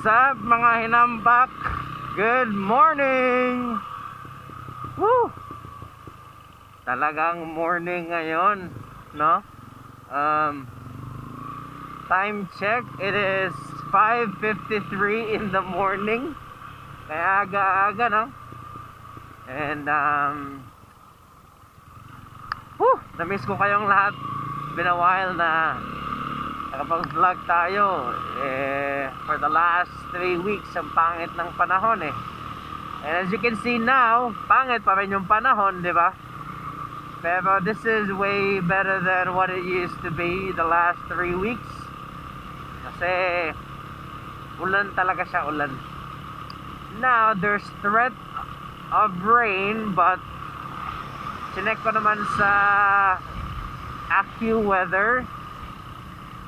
What's up mga hinambak? Good morning! Woo! Talagang morning ngayon, no? Time check, it is 5:53 in the morning. Kaya aga-aga, no? And na-miss ko kayong lahat. Been a while na nakapag-vlog tayo. For the last 3 weeks ang pangit ng panahon eh. And as you can see now, pangit pa rin yung panahon, di ba? Pero this is way better than what it used to be the last 3 weeks. Kasi ulan talaga siya, ulan. Now there's threat of rain, but chinek ko naman sa AccuWeather.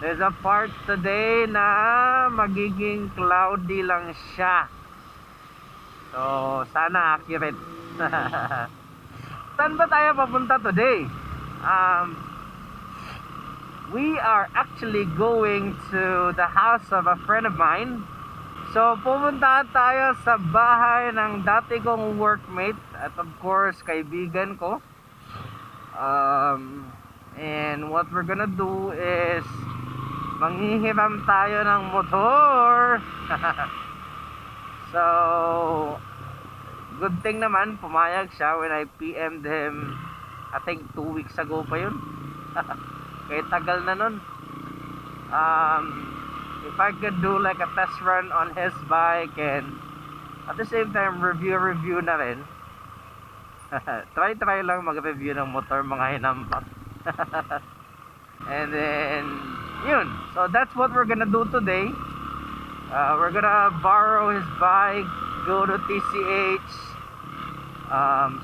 There's a part today na magiging cloudy lang siya. So, sana accurate. Saan ba tayo papunta today? We are actually going to the house of a friend of mine. So, pupunta tayo sa bahay ng dati kong workmate at of course, kaibigan ko. And what we're gonna do is manghihiram tayo ng motor. So good thing naman pumayag siya when I PM'd him. I think 2 weeks ago pa yun. Kaya tagal na nun. If I could do like a test run on his bike and at the same time review na rin. Try lang mag-review ng motor mga hinampak. And then yun, so that's what we're gonna do today. We're gonna borrow his bike, go to TCH,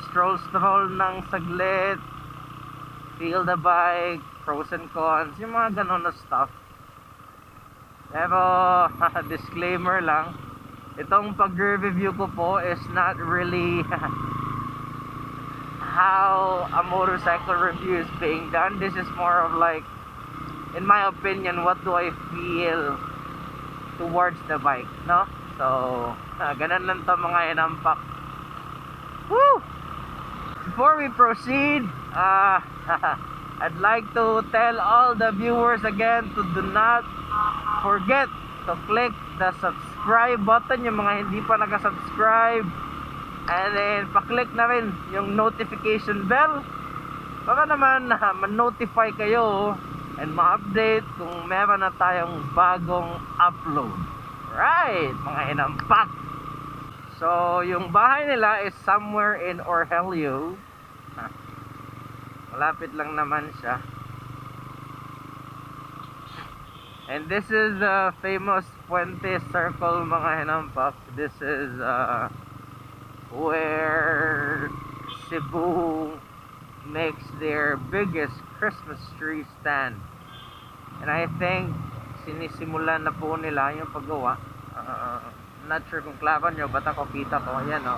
stroll ng saglit, feel the bike, pros and cons, yung mga ganon na stuff. Pero disclaimer lang, itong pag-review ko po is not really how a motorcycle review is being done. This is more of like, in my opinion, what do I feel towards the bike, no? So, ganun lang to mga hinampak. Woo! Before we proceed, I'd like to tell all the viewers again to do not forget to click the subscribe button, yung mga hindi pa naka-subscribe. And then, pa-click na rin yung notification bell para naman ma-notify kayo and ma-update kung meron na tayong bagong upload. Right, mga hinampak. So, yung bahay nila is somewhere in Orhelio. Malapit lang naman siya. And this is the famous Puente Circle, mga hinampak. This is where Cebu makes their biggest Christmas tree stand. And I think sinisimulan na po nila yung paggawa. Not sure kung klaro nyo, but ako kita ko, ayan o.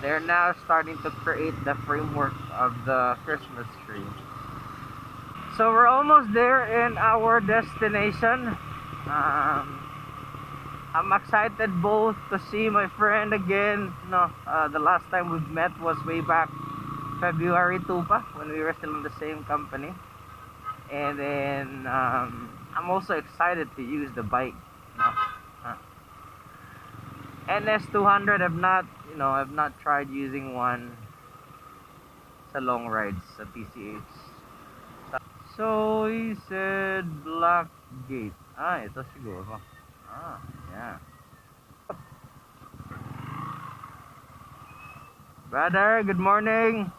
They're now starting to create the framework of the Christmas tree. So we're almost there in our destination. I'm excited both to see my friend again. No, the last time we met was way back February 2 pa, when we were still in the same company. And then I'm also excited to use the bike. NS200, I've not tried using one sa long rides sa TCH. So he said Black Gate. Ito siguro. Yeah. Brother, good morning.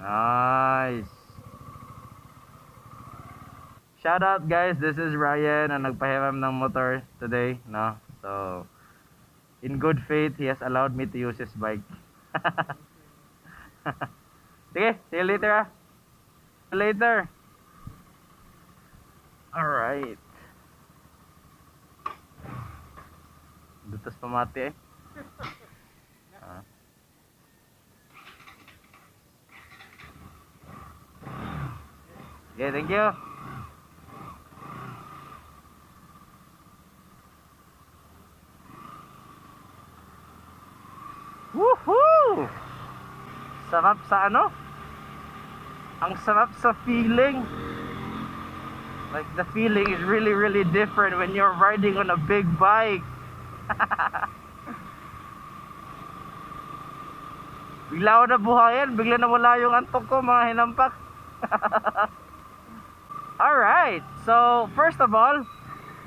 Nice. Shout out guys, this is Ryan na nagpahiram ng motor today, no? So, in good faith, he has allowed me to use his bike. Sige, see you later. See you later. Alright. Dutas pamati eh. Okay, thank you. Woohoo! Sarap sa ano? Ang sarap sa feeling. Like the feeling is really really different when you're riding on a big bike. Bigla ako nabuhayan, bigla nawala yung antok ko, mga hinampak. Alright, so first of all,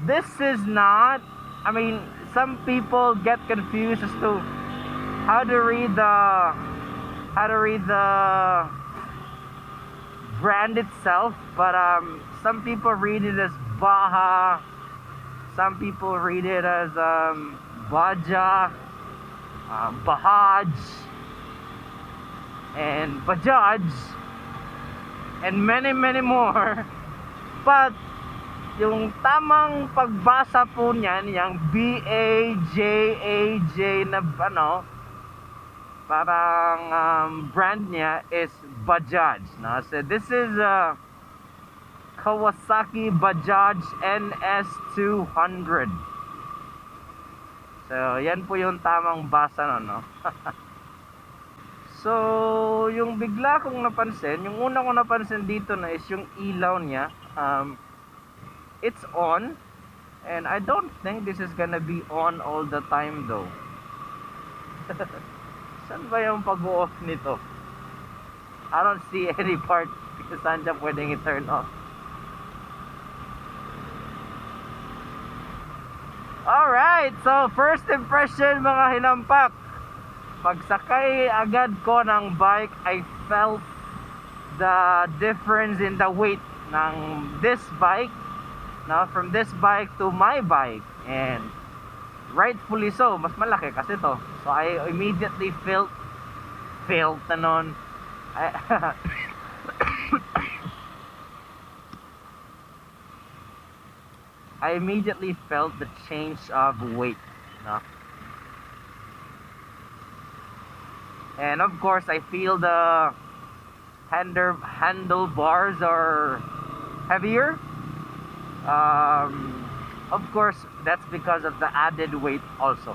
this is not, I mean, some people get confused as to how to read the brand itself, but some people read it as Baja, some people read it as Bajaj, and Bajaj, and many more. But yung tamang pagbasa po niyan, yung B-A-J-A-J na ano, parang brand niya is Bajaj, no? So this is Kawasaki Bajaj NS200. So yan po yung tamang basa, no? So yung bigla kong napansin, yung una kong napansin dito na is yung ilaw niya. It's on, and I don't think this is gonna be on all the time though. Saan ba yung pag-off nito? I don't see any part kung saan siya pwedeng i-turn off. Alright, so first impression mga hinampak. Pagsakay agad ko ng bike, I felt the difference in the weight ng this bike, no, from this bike to my bike, and rightfully so, mas malaki kasi to. So I immediately felt nanon. I immediately felt the change of weight, no? And of course, I feel the handlebars are heavier. Of course, that's because of the added weight also.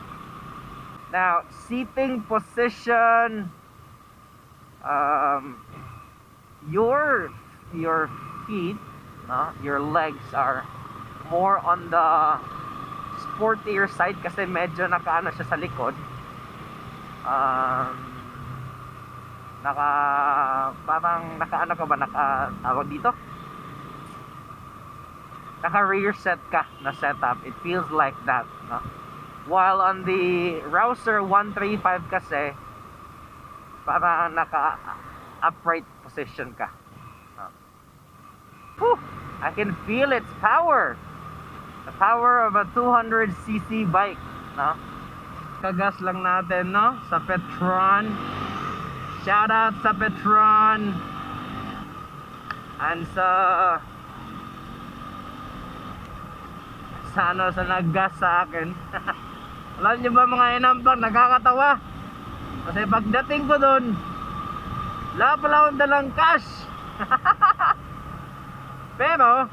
Now, seating position, your feet, your legs are more on the sportier side kasi medyo nakaano siya sa likod. Parang naka tawag dito, naka rear set ka na setup. It feels like that, no? While on the Rouser 135 kasi parang naka upright position ka. Whew, I can feel its power, the power of a 200cc bike, no? Kagas lang natin, no, sa Petron. Shout out sa Petron and sa naggas sa akin. Alam nyo ba mga inampak, nakakatawa kasi pagdating ko dun, wala pala akong dalang cash. Pero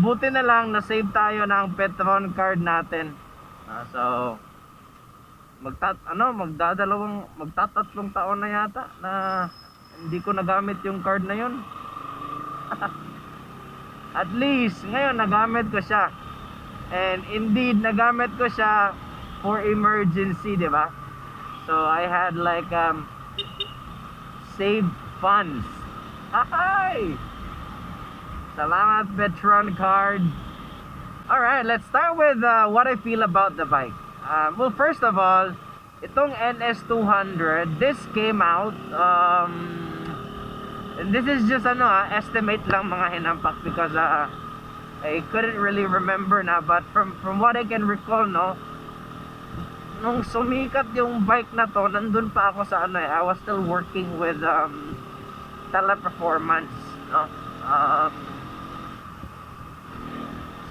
buti na lang na save tayo ng Petron card natin. So magtatatlong taon na yata na hindi ko nagamit yung card na yun. At least ngayon nagamit ko siya, and indeed nagamit ko siya for emergency, di ba? So I had like saved funds. Hi! Salamat Petron card. Alright, let's start with what I feel about the bike. Well, first of all, itong NS200, this came out, and this is just estimate lang mga hinampak, because I couldn't really remember na, but from what I can recall, no, nung sumikat yung bike na to, nandun pa ako sa I was still working with Teleperformance, no?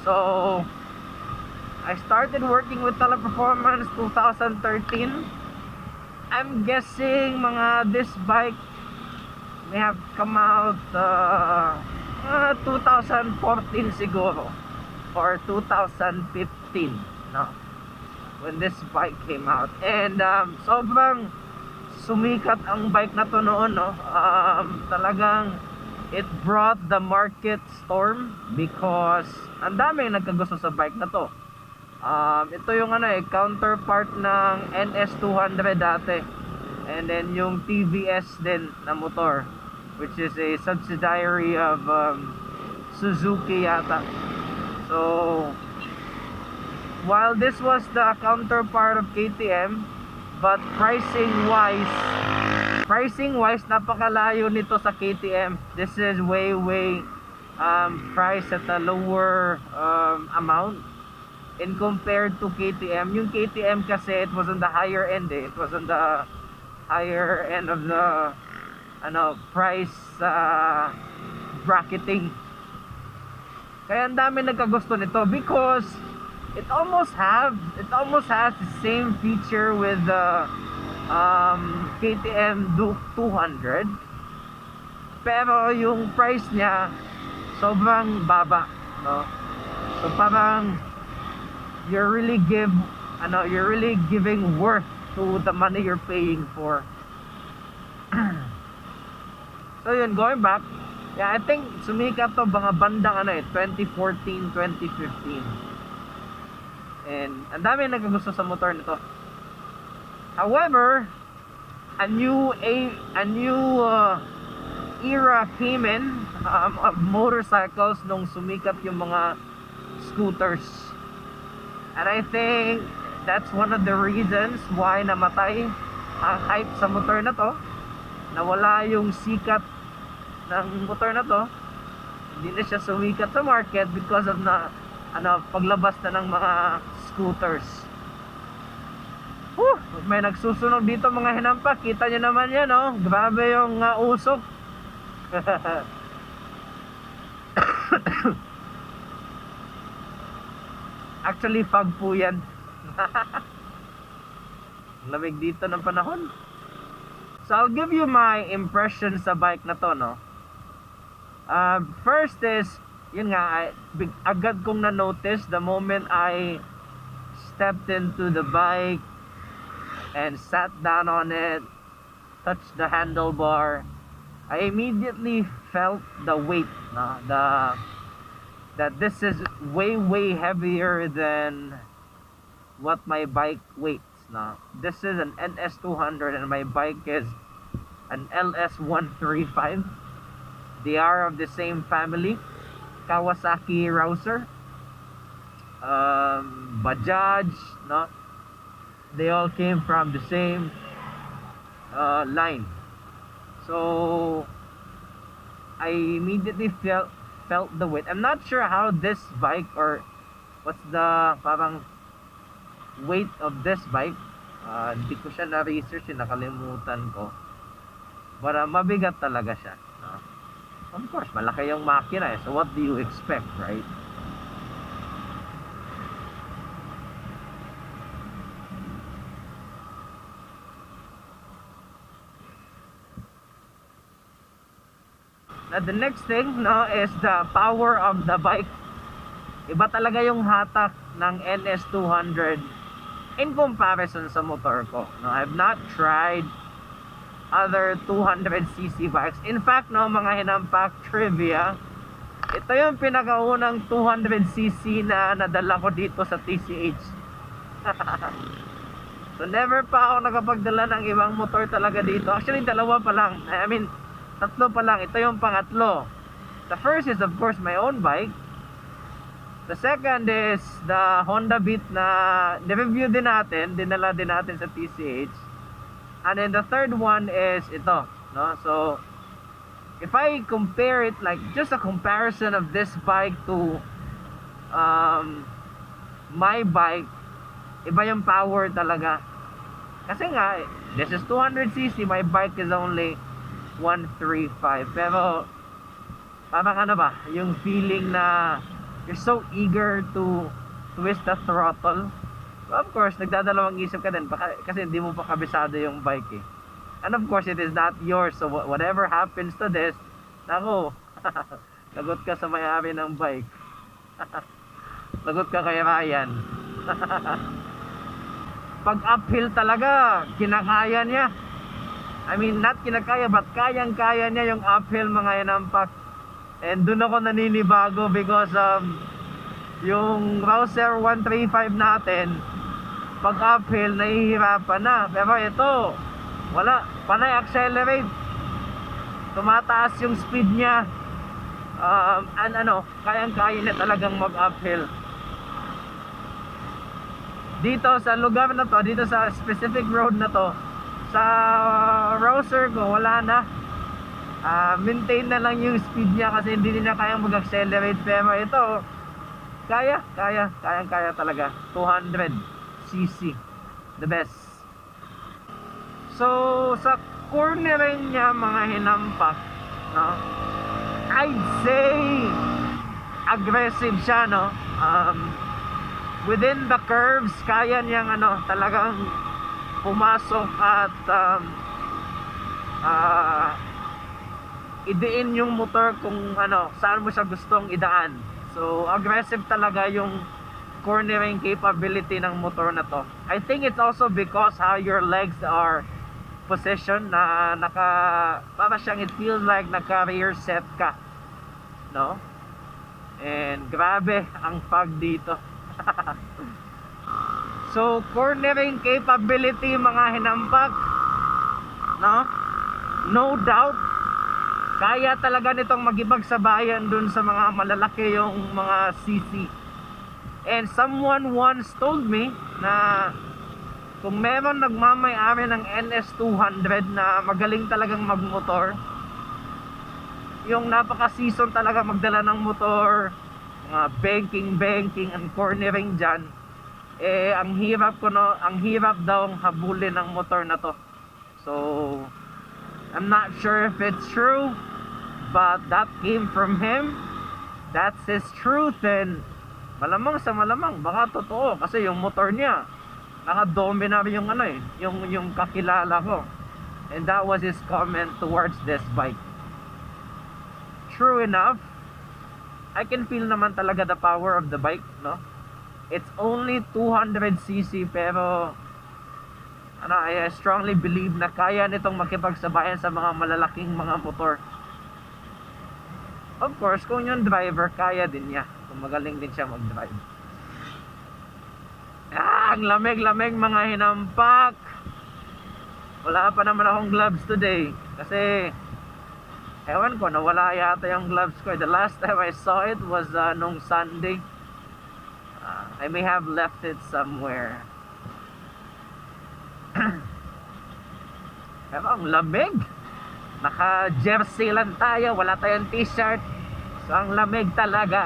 So I started working with Teleperformance 2013. I'm guessing mga this bike may have come out 2014 siguro or 2015, no, when this bike came out. And sobrang sumikat ang bike na to noon, no. Talagang it brought the market storm because ang daming nagkagusto sa bike na to. Ito yung counterpart ng NS200 dati, and then yung TVS din na motor, which is a subsidiary of Suzuki yata. So while this was the counterpart of KTM, but pricing wise napakalayo nito sa KTM. This is way priced at a lower amount in compared to KTM. Yung KTM kasi it was on the higher end, it was on the higher end of the price bracketing. Kaya ang dami nagkagusto nito because it almost has the same feature with the KTM 200, pero yung price niya sobrang baba, no? So parang you're really giving worth to the money you're paying for. So yun, going back, yeah, I think sumikat to mga bandang 2014, 2015. And ang dami nagkagusto sa motor nito. However, a new era came in of motorcycles nung sumikat yung mga scooters. And I think that's one of the reasons why namatay ang hype sa motor na to. Nawala yung sikat ng motor na to. Hindi na siya sumikat sa market because of paglabas na ng mga scooters. May nagsusunog dito mga hinampak. Kita nyo naman yan, no? Grabe yung usok. Actually, fog po yan. Lamig dito ng panahon. So I'll give you my impression sa bike na to, no? First is, yun nga, agad kong na-notice the moment I stepped into the bike and sat down on it, touched the handlebar, I immediately felt the weight, no? That this is way heavier than what my bike weighs. No? This is an NS200 and my bike is an LS135. They are of the same family, Kawasaki Rouser, Bajaj, no? They all came from the same line. So I immediately felt the weight. I'm not sure how this bike, or what's the parang weight of this bike. Hindi ko siya na-research, nakalimutan ko. But mabigat talaga siya. Of course, malaki yung makina so what do you expect, right? Now the next thing, no, is the power of the bike. Iba talaga yung hatak ng NS200 in comparison sa motor ko. No, I've not tried other 200cc bikes. In fact, no, mga hinampak trivia, ito yung pinakaunang 200cc na nadala ko dito sa TCH. So never pa ako nakapagdala ng ibang motor talaga dito. Actually, dalawa pa lang. I mean, tatlo pa lang. Ito yung pangatlo. The first is of course my own bike. The second is the Honda Beat na ni-review din natin, dinala din natin sa TCH. And then the third one is ito, no? So if I compare it, like just a comparison of this bike to my bike, iba yung power talaga. Kasi nga, this is 200cc, my bike is only 135. Pero parang yung feeling na you're so eager to twist the throttle. Of course, nagdadalawang isip ka din kasi hindi mo pa kabisado yung bike And of course, it is not yours. So whatever happens to this, nako, lagot ka sa may-ari ng bike. Lagot ka kay Ryan. Pag uphill talaga, kinakaya niya. I mean, not kinakaya, but kayang-kaya niya yung uphill, mga hinampak. And dun ako naninibago because yung Rouser 135 natin, pag uphill, nahihirapan na. Pero ito, wala, panay accelerate. Tumataas yung speed niya. And kayang-kaya na talagang mag-uphill. Dito sa lugar na to, dito sa specific road na to, sa Rouser ko, wala na. Maintain na lang yung speed niya kasi hindi niya kayang mag-accelerate. Pero ito, kayang-kaya talaga. 200cc, the best. So sa cornering niya, mga hinampak, no, I'd say aggressive siya, no. Within the curves, kaya niyang talagang pumasok at idiin yung motor kung saan mo siya gustong idaan. So aggressive talaga yung cornering capability ng motor na to. I think it's also because how your legs are positioned, na para siyang, it feels like naka rear set ka, no? And grabe ang pag dito. So cornering capability, mga hinampak, no doubt kaya talaga nitong magibagsabayan dun sa mga malalaki yung mga CC. And someone once told me na kung meron nagmamay-ari ng NS200 na magaling talagang magmotor, yung napaka-season talaga magdala ng motor, mga banking and cornering dyan, ang hirap daw habulin ng motor na to. So I'm not sure if it's true, but that came from him. That's his truth, and malamang sa malamang baka totoo kasi yung motor niya naka-dominar yung yung kakilala ko, and that was his comment towards this bike. True enough, I can feel naman talaga the power of the bike, no? It's only 200cc, pero I strongly believe na kaya nitong makipagsabayan sa mga malalaking mga motor. Of course, kung yung driver, kaya din niya, kung magaling din siya mag-drive. Ang lamig-lamig, mga hinampak. Wala pa naman akong gloves today kasi ewan ko, nawala yata yung gloves ko. The last time I saw it was nung Sunday. I may have left it somewhere. Pero ang lamig. Naka jersey lang tayo, wala tayong t-shirt. So ang lamig talaga.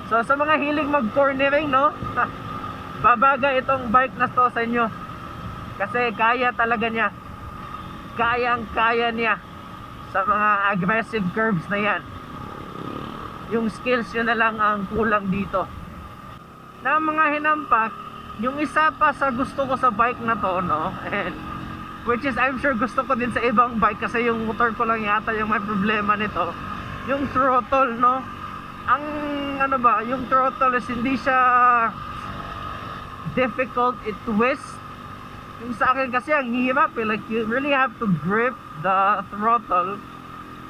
So sa mga hilig mag-cornering, no, babagay itong bike na to sa inyo. Kasi kaya talaga niya. Kayang-kaya niya sa mga aggressive curves na yan. Yung skills yun na lang ang kulang dito. Na mga hinampak, yung isa pa sa gusto ko sa bike na to, no, and which is I'm sure gusto ko din sa ibang bike kasi yung motor ko lang yata yung may problema nito, yung throttle, no. Ang yung throttle is hindi siya difficult, it twist. Yung sa akin kasi ang hirap, like you really have to grip the throttle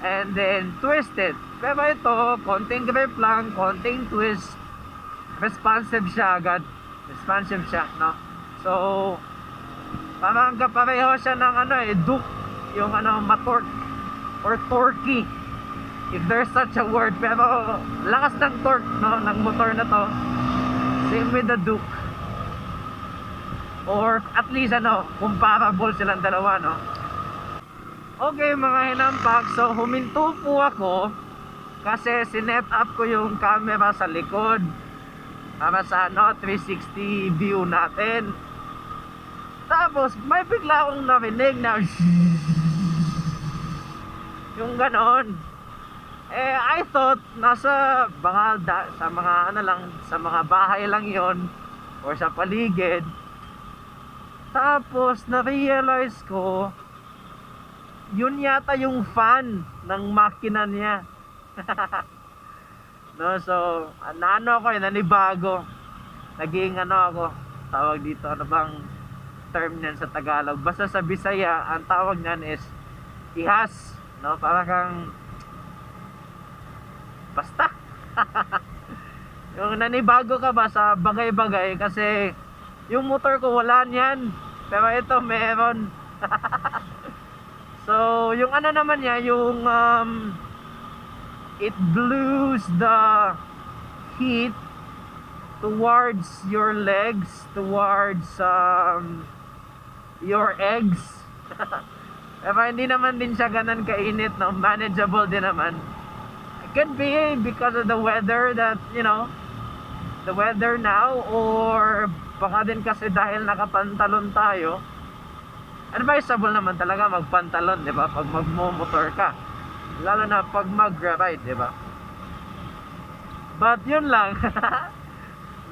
and then twist it. Pero ito, konting grip lang, konting twist, responsive siya agad. Responsive siya, no. So parang kapareho siya ng Duke, yung matorque or torquey, if there's such a word. Pero lakas ng torque, no, ng motor na to, same with the Duke, or at least comparable silang dalawa, no. Okay mga hinampak, so huminto po ako kasi sinet up ko yung camera sa likod para sa 360 view natin. Tapos may bigla akong narinig na yung ganon. I thought nasa sa mga, sa mga bahay lang yon or sa paligid. Tapos na-realize ko, yun yata yung fan ng makina niya. No, so naano ako, nanibago. Naging ano ako, tawag dito, ano bang term niyan sa Tagalog? Basta sa Bisaya, ang tawag niyan is ihas, no? Para kang basta. Yung nanibago ka ba sa bagay-bagay, kasi yung motor ko wala niyan, pero ito meron. So yung ano naman niya, yung it blows the heat towards your legs, towards your eggs. Pero hindi naman din siya ganun kainit, no? Manageable din naman. It could be because of the weather that, you know, the weather now, or baka din kasi dahil nakapantalon tayo. Advisable naman talaga magpantalon, di ba? Pag magmo-motor ka, lalo na pag mag-ride, di ba? But yun lang.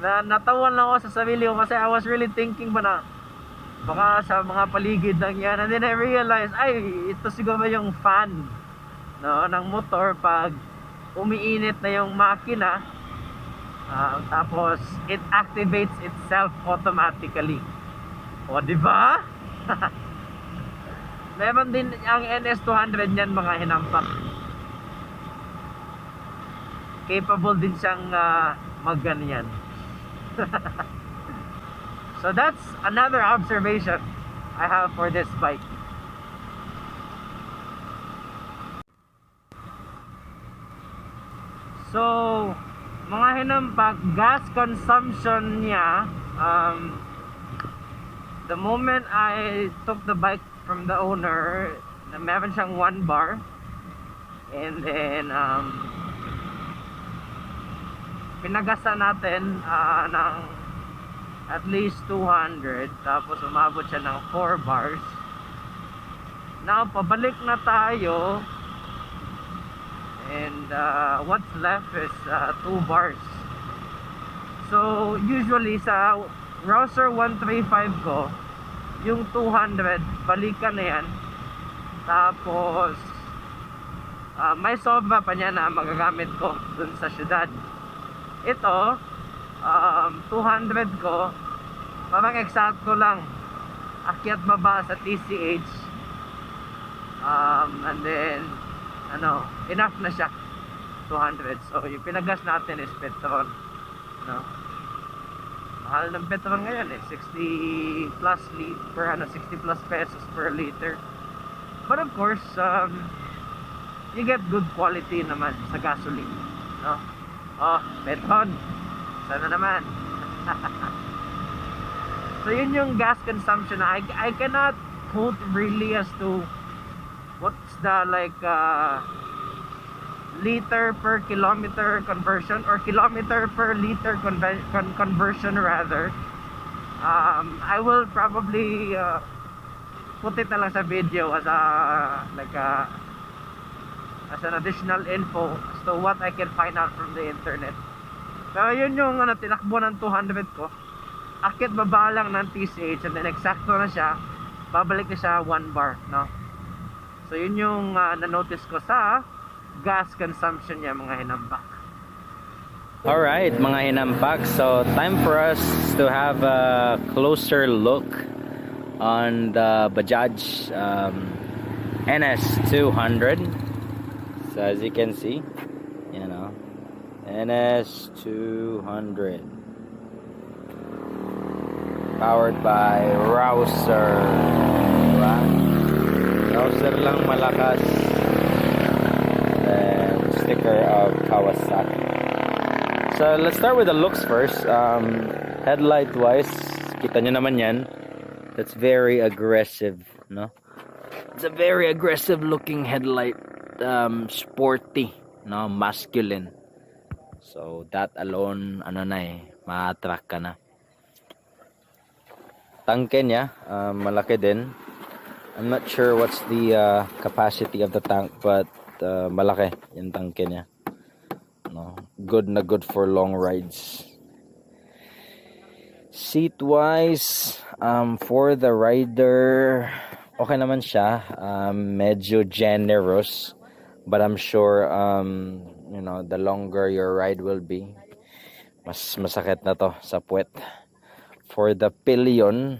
Natawan lang ako sa sarili ko, kasi I was really thinking ba na baka sa mga paligid lang yan, and then I realized, ay, ito siguro yung fan, no, ng motor pag umiinit na yung makina. Tapos it activates itself automatically. O, di ba? Meron din ang NS200 niyan, mga hinampak. Capable din siyang magganyan. So that's another observation I have for this bike. So mga hinampak, gas consumption niya, the moment I took the bike from the owner, na meron siyang 1 bar, and then pinagasan natin ng at least 200, tapos umabot siya ng 4 bars. Now pabalik na tayo, and what's left is 2 bars. So usually sa Rouser 135 ko, yung 200 balikan na yan, tapos may sobra pa niya na magagamit ko dun sa syudad. Ito 200 ko, parang eksakto lang, akyat baba sa TCH, and then ano, enough na siya, 200. So yung pinagas natin is petrol, no? Mahal ng petrol ngayon eh, 60 plus per 60 plus pesos per liter. But of course, you get good quality naman sa gasoline, no? Oh, petrol, sana naman. So yun yung gas consumption. I cannot quote really as to what's the like liter per kilometer conversion, or kilometer per liter conversion rather. I will probably put it na lang sa video as a like as an additional info as to what I can find out from the internet. Pero yun yung tinakbo ng 200 ko, akit baba lang ng TCH, and then eksakto na siya, babalik na siya 1 bar, no? So yun yung na-notice ko sa gas consumption niya, mga hinampak. Alright, mga hinampak, so time for us to have a closer look on the Bajaj NS200. So as you can see, you know, NS200 powered by Rouser, diba? Rouser lang malakas, and sticker of Kawasaki. So let's start with the looks first. Headlight wise, kita nyo naman yan, that's very aggressive, no? It's a very aggressive looking headlight, sporty, no, masculine. So that alone, ano na ma-attract ka na. Tangke niya, malaki din. I'm not sure what's the capacity of the tank, but malaki yung tangke niya. No, good na good for long rides. Seat wise, for the rider, okay naman siya. Medyo generous, but I'm sure you know, the longer your ride will be, mas masakit na to sa puwet. For the pillion,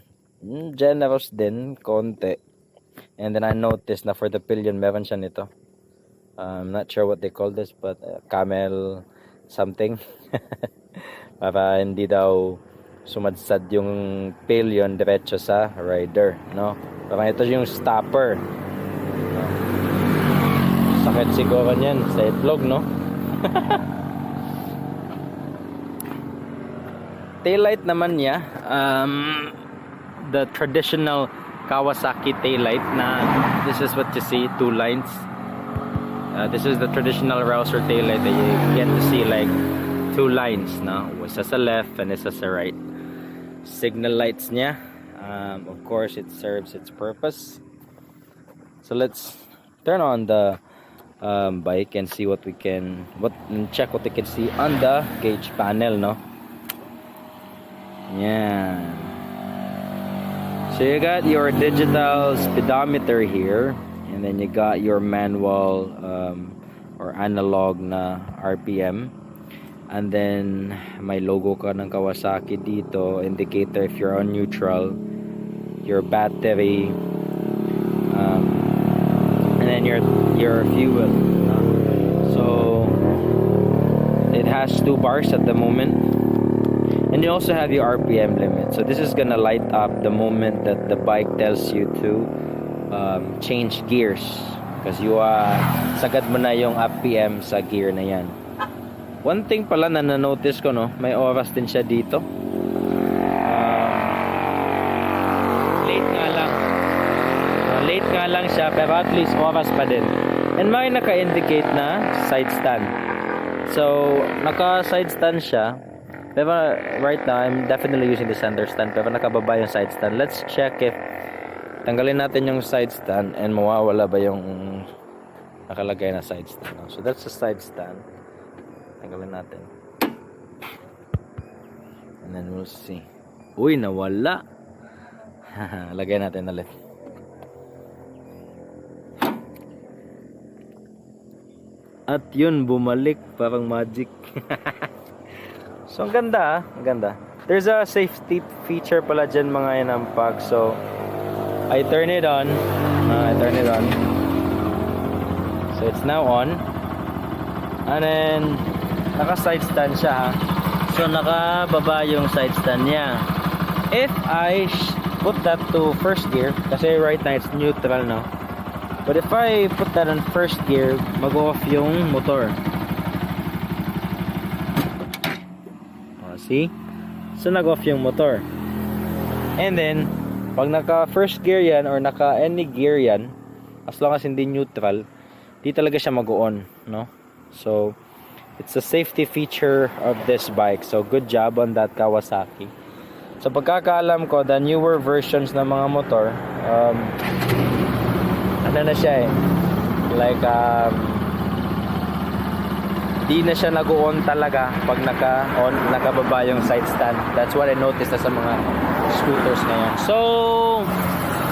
generous din konti. And then I noticed na for the pillion meron siya nito. I'm not sure what they call this, but camel something. Para hindi daw sumadsad yung pillion diretso sa rider, no? Parang ito yung stopper, no? Sakit siguro niyan sa itlog, no? Taillight naman niya, the traditional Kawasaki taillight na this is what you see, two lines. This is the traditional rouser taillight that you get to see, like two lines, no? Isa sa left and isa sa right. Signal lights niya, of course it serves its purpose. So let's turn on the bike and see what we can check what we can see on the gauge panel, no? Yeah, so you got your digital speedometer here, and then you got your manual or analog na RPM. And then may logo ka ng Kawasaki dito, indicator if you're on neutral, your battery, and then your fuel. So it has 2 bars at the moment, and you also have your RPM limit. So this is gonna light up the moment that the bike tells you to change gears, because you sagad mo na yung RPM sa gear na yan. One thing pala na na-notice ko, no, may oras din siya dito. Late nga lang siya, pero at least oras pa din. And may naka-indicate na side stand. So naka-side stand siya, pero right now I'm definitely using the center stand, pero nakababa yung side stand. Let's check if tanggalin natin yung side stand and mawawala ba yung nakalagay na side stand. So that's the side stand. Tanggalin natin. And then we'll see. Uy, nawala. Lagay natin ulit. At yun, bumalik. Parang magic. So, ang ganda, ang ganda. There's a safety feature pala dyan, mga inampag. So, I turn it on. So, it's now on. And then naka side stand siya, ha. So nakababa yung side stand niya. If I put that to first gear, kasi right now it's neutral, no, but if I put that on first gear, mag-off yung motor. See? So nag-off yung motor. And then pag naka first gear yan or naka any gear yan, as long as hindi neutral, di talaga siya mag-on, no? So it's a safety feature of this bike. So good job on that, Kawasaki. So pagkakaalam ko, the newer versions ng mga motor, ano na siya, like di na siya nag-on talaga pag nakababa yung side stand. That's what I noticed sa mga scooters ngayon. So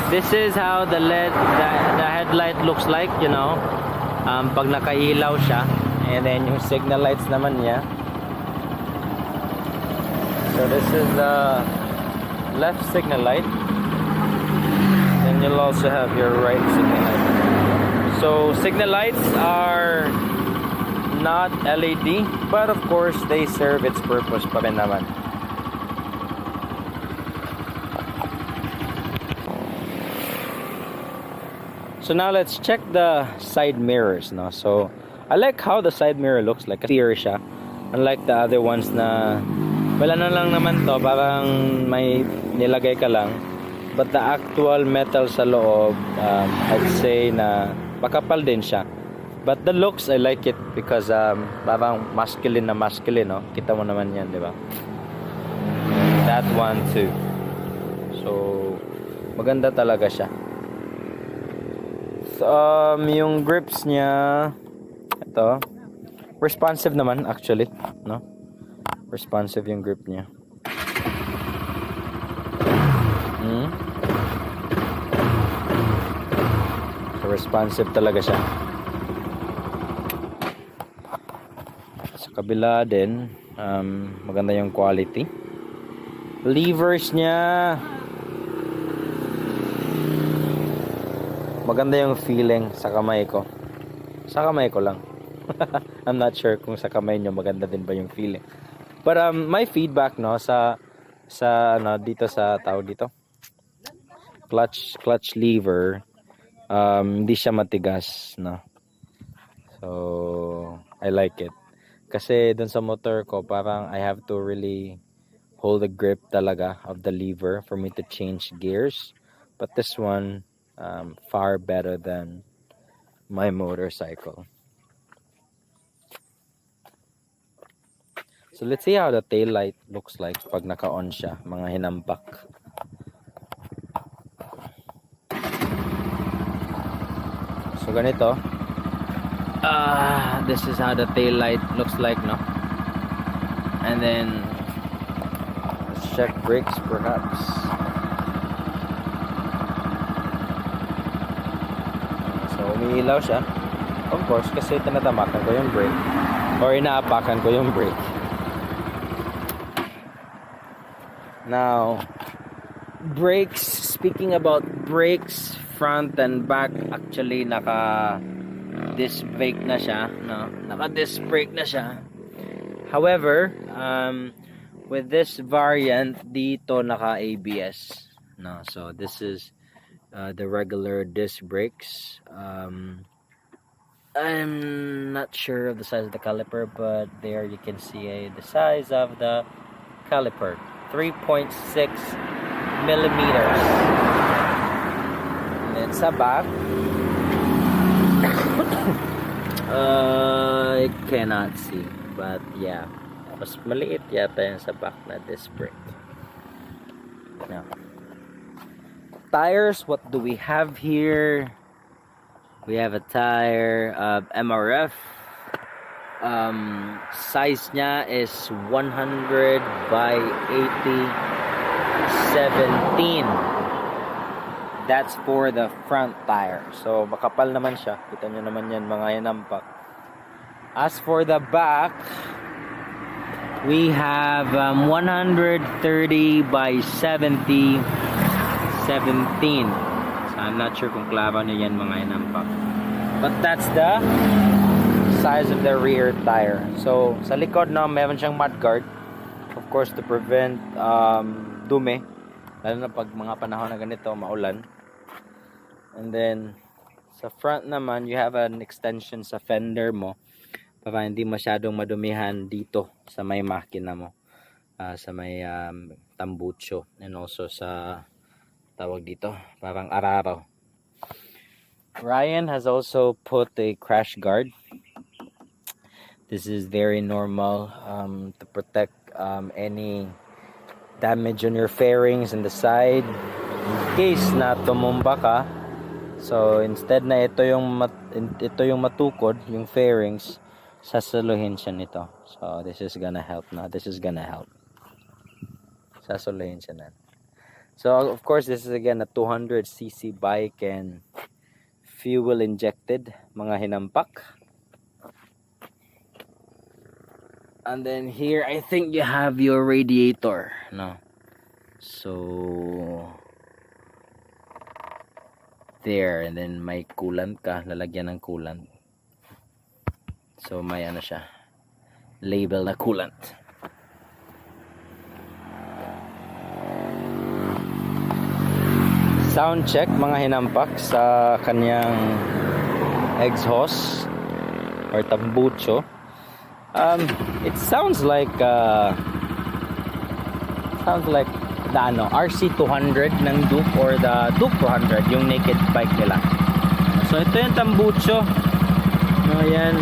this is how the headlight looks like, you know, pag nakailaw siya. And then yung signal lights naman niya. So this is the left signal light. Then you'll also have your right signal light. So signal lights are not LED, but of course they serve its purpose pa rin naman. So now let's check the side mirrors, no? So I like how the side mirror looks like. Clear siya. Unlike the other ones na wala na lang naman to, parang may nilagay ka lang. But the actual metal sa loob, I'd say na makapal din siya. But the looks, I like it because parang masculine na masculine, no? Kita mo naman yan, di ba? That one too. So maganda talaga siya. So, yung grips niya, ito, responsive naman actually, no? Responsive yung grip niya. So responsive talaga siya. Sa kabila din, maganda yung quality. Levers niya, maganda yung feeling sa kamay ko. Sa kamay ko lang. I'm not sure kung sa kamay nyo maganda din ba yung feeling. But my feedback no sa ano dito sa tawag dito. Clutch lever, hindi siya matigas, no. So I like it. Kasi dun sa motor ko parang I have to really hold the grip talaga of the lever for me to change gears. But this one far better than my motorcycle. So let's see how the tail light looks like pag naka-on siya, mga hinampak. So ganito. This is how the tail light looks like, no? And then let's check brakes perhaps. So umiilaw siya. Of course, kasi tinatamakan ko yung brake or inaapakan ko yung brake. Now, brakes, speaking about brakes, front and back, actually naka disc brake na siya, no? Naka disc brake na siya. However, with this variant dito naka ABS, no? So this is the regular disc brakes. I'm not sure of the size of the caliper, but there you can see the size of the caliper. 3.6 millimeters. And then sa back, I cannot see, but yeah, mas maliit yata yung sa back na disc brake. Now, tires, what do we have here? We have a tire of MRF. Size niya is 100 by 80 17. That's for the front tire. So makapal naman siya. Kita nyo naman yan mga hinampak. As for the back, we have 130 by 70 17. So I'm not sure kung klaro nyo yan mga hinampak. But that's the size of the rear tire. So sa likod na meron siyang mudguard, of course, to prevent dumi, lalo na pag mga panahon na ganito maulan. And then sa front naman you have an extension sa fender mo para hindi masyadong madumihan dito sa may makina mo, sa may tambucho, and also sa tawag dito parang araro. Ryan has also put a crash guard. This is very normal to protect any damage on your fairings in the side in case na tumumba ka. So instead na ito yung matukod yung fairings, sasuluhin siya nito. So this is gonna help na. This is gonna help. Sasuluhin siya na. So of course this is again a 200cc bike and fuel injected, mga hinampak. And then here I think you have your radiator, no? So there, and then may coolant ka, lalagyan ng coolant. So may ano siya, label na coolant. Sound check mga hinampak sa kanyang exhaust or tambucho. It sounds like the RC200 ng Duke or the Duke 200, yung naked bike nila. So ito yung tambucho. Ayan.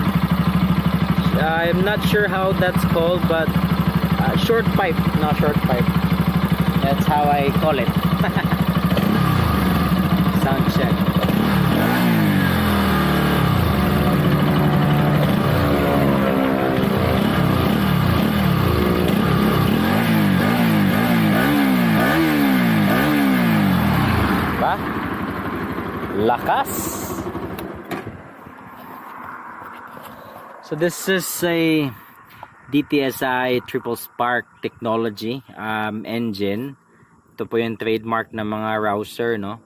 I'm not sure how that's called, but short pipe, no, short pipe. That's how I call it. Sound check. So this is a DTSI triple spark technology engine. Ito po yung trademark ng mga rouser, no?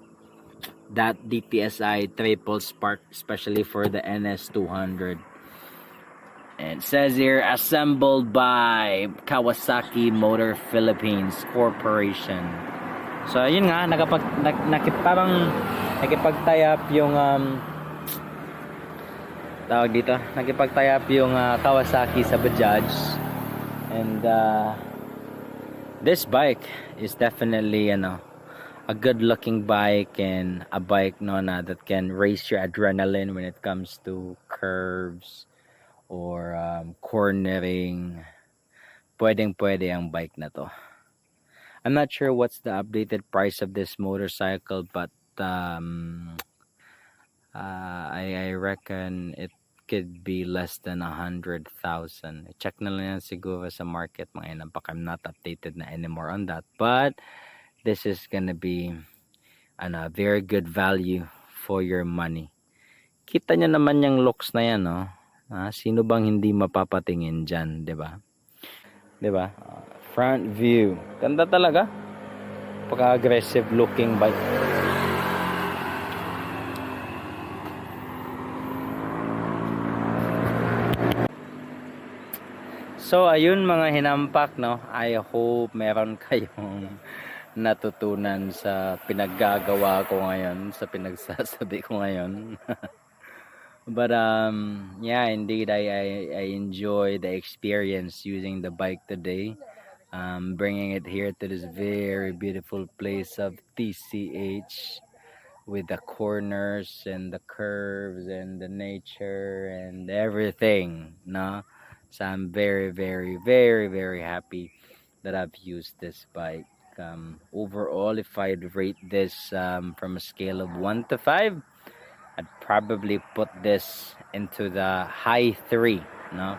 That DTSI triple spark, especially for the NS200. And it says here, assembled by Kawasaki Motor Philippines Corporation. So yun nga, nakipag-tie up yung tawag dito, nakipag-tie up yung Kawasaki sa Bajaj. And this bike is definitely, you know, a good looking bike, and a bike, no, that can raise your adrenaline when it comes to curves or cornering. Pwedeng-pwede ang bike na to. I'm not sure what's the updated price of this motorcycle, but I reckon it could be less than 100,000. Check na lang yan siguro sa market mga inampak. I'm not updated na anymore on that, but this is gonna be a very good value for your money. Kita nyo naman yung looks na yan, no? Sino bang hindi mapapatingin dyan, diba? Diba? Front view. Ganda talaga. Pagka-aggressive looking bike. So, ayun mga hinampak, no? I hope meron kayong natutunan sa pinaggagawa ko ngayon, sa pinagsasabi ko ngayon. But yeah, indeed I enjoy the experience using the bike today, bringing it here to this very beautiful place of TCH, with the corners and the curves and the nature and everything, no? So I'm very happy that I've used this bike. Overall, if I'd rate this from a scale of 1 to 5, I'd probably put this into the high 3, no?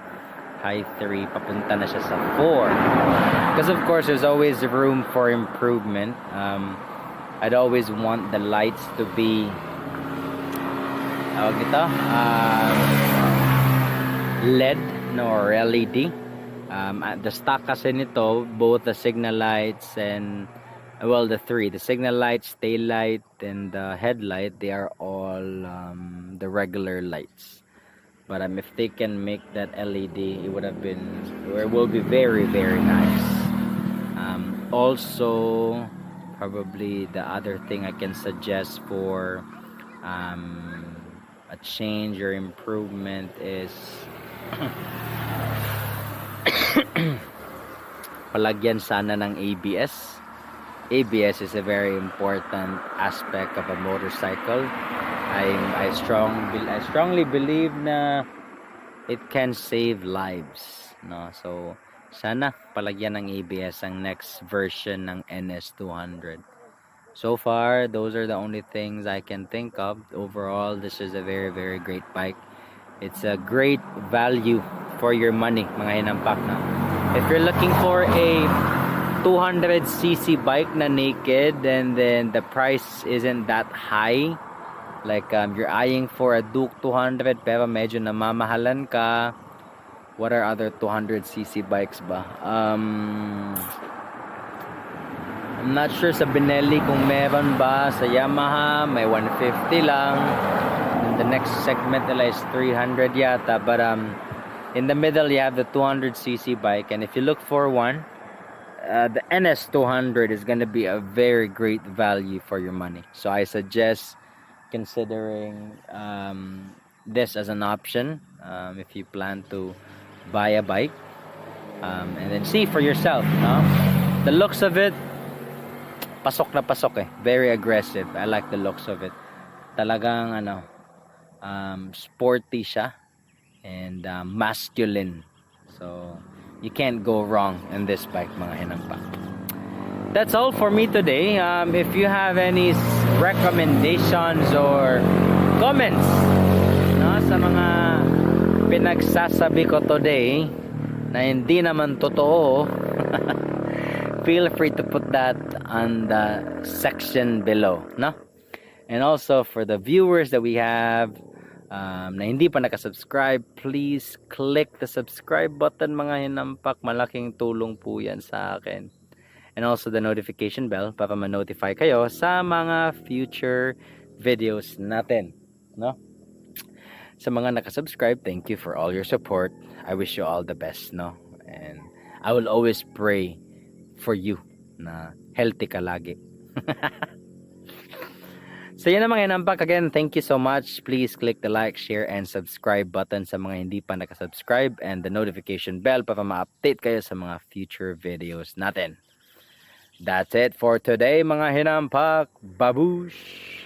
High 3, papunta na siya sa 4. Because of course, there's always room for improvement. I'd always want the lights to be LED, no, or LED. The stock kasi nito, both the signal lights and the signal light, tail light, and the headlight, they are all the regular lights. But if they can make that LED, it will be very nice. Also, probably the other thing I can suggest for a change or improvement is palagyan sana ng ABS. ABS is a very important aspect of a motorcycle. I strongly believe na it can save lives, no? So sana palagyan ng ABS ang next version ng NS200. So far, those are the only things I can think of. Overall, this is a very great bike. It's a great value for your money, mga hinampak na. If you're looking for a 200cc bike na naked, and then the price isn't that high, like you're eyeing for a Duke 200 pero medyo namamahalan ka, what are other 200cc bikes ba? I'm not sure sa Benelli kung meron ba. Sa Yamaha may 150 lang, and the next segment nila is 300 yata, but in the middle you have the 200cc bike, and if you look for one, the NS200 is going to be a very great value for your money. So I suggest considering this as an option if you plan to buy a bike, and then see for yourself, no? The looks of it, pasok na pasok eh. Very aggressive. I like the looks of it. Talagang sporty siya and masculine. So you can't go wrong in this bike, mga hinampak. That's all for me today. If you have any recommendations or comments, no, sa mga pinagsasabi ko today na hindi naman totoo, feel free to put that on the section below, no? And also for the viewers that we have na hindi pa nakasubscribe, please click the subscribe button mga hinampak. Malaking tulong po yan sa akin. And also the notification bell para ma-notify kayo sa mga future videos natin, no? Sa mga nakasubscribe, thank you for all your support. I wish you all the best, no? And I will always pray for you na healthy ka lagi. So yan ang mga hinampak. Again, thank you so much. Please click the like, share, and subscribe button sa mga hindi pa nakasubscribe, and the notification bell para ma-update kayo sa mga future videos natin. That's it for today mga hinampak. Babush!